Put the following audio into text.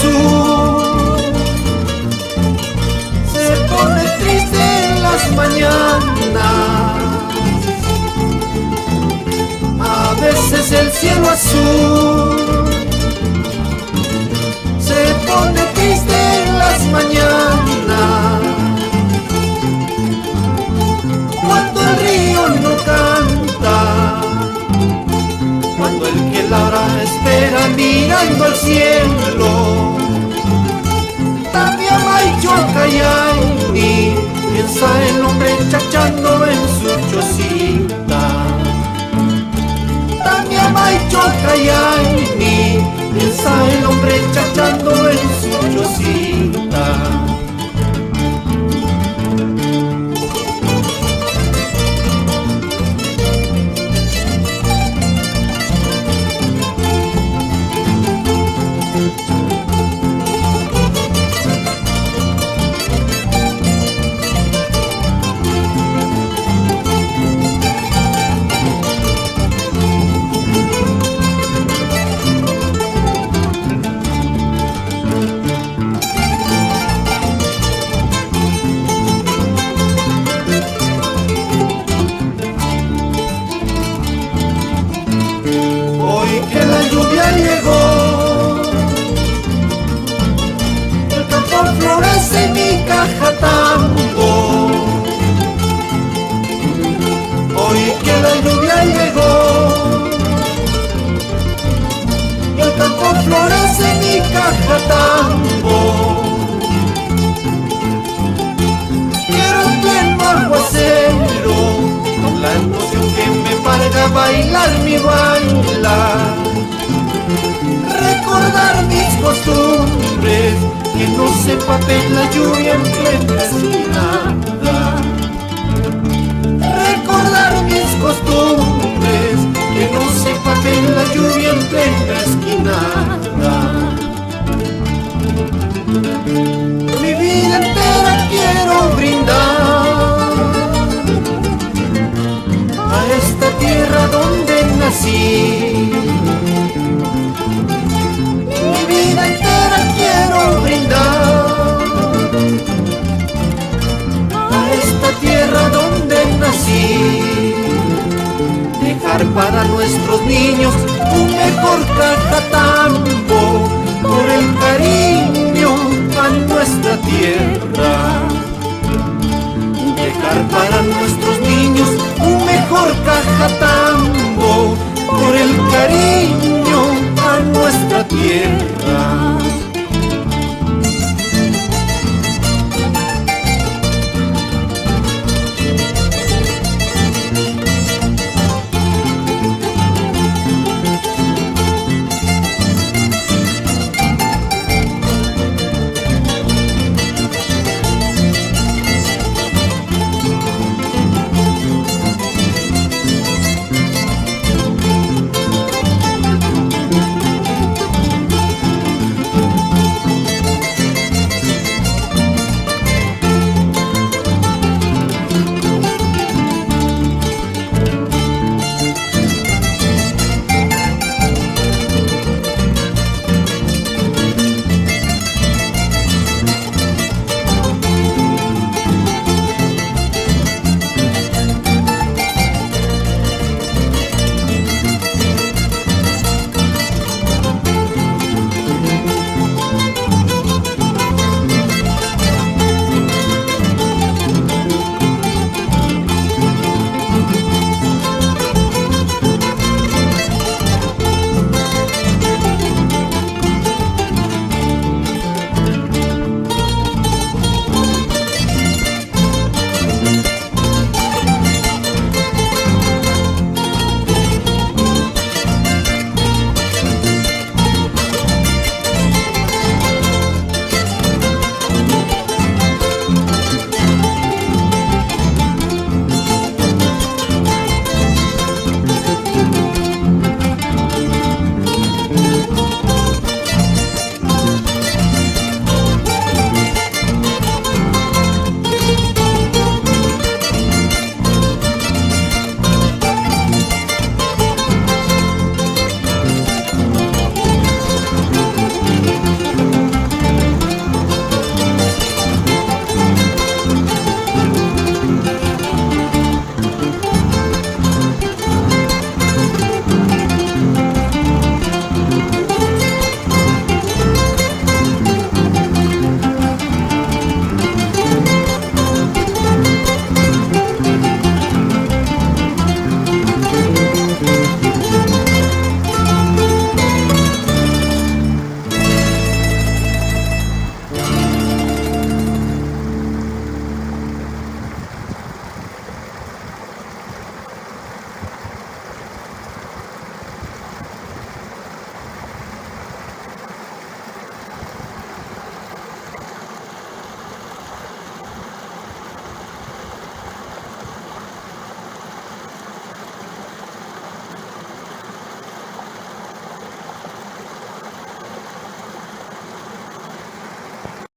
azul. Se pone triste en las mañanas, a veces el cielo azul. Se pone triste en las mañanas, cuando el río no canta, cuando el que labra espera mirando al cielo. También hay Chocayayni, piensa el hombre chachando en su chocita. También hay Chocayayni, piensa el hombre chachando en su chocita. Florece mi Cajatambo. Hoy que la lluvia llegó, el campo florece mi Cajatambo. Quiero en pleno aguacero, con la emoción que me valga bailar mi bailar, recordar mis costumbres, que no se empape la lluvia en plena esquinada. Recordar mis costumbres, que no se empape la lluvia en plena esquinada. Mi vida entera quiero brindar a esta tierra donde nací. Mi vida entera quiero brindar a esta tierra donde nací. Dejar para nuestros niños un mejor Cajatambo, por el cariño a nuestra tierra. Dejar para nuestros niños un mejor Cajatambo, por el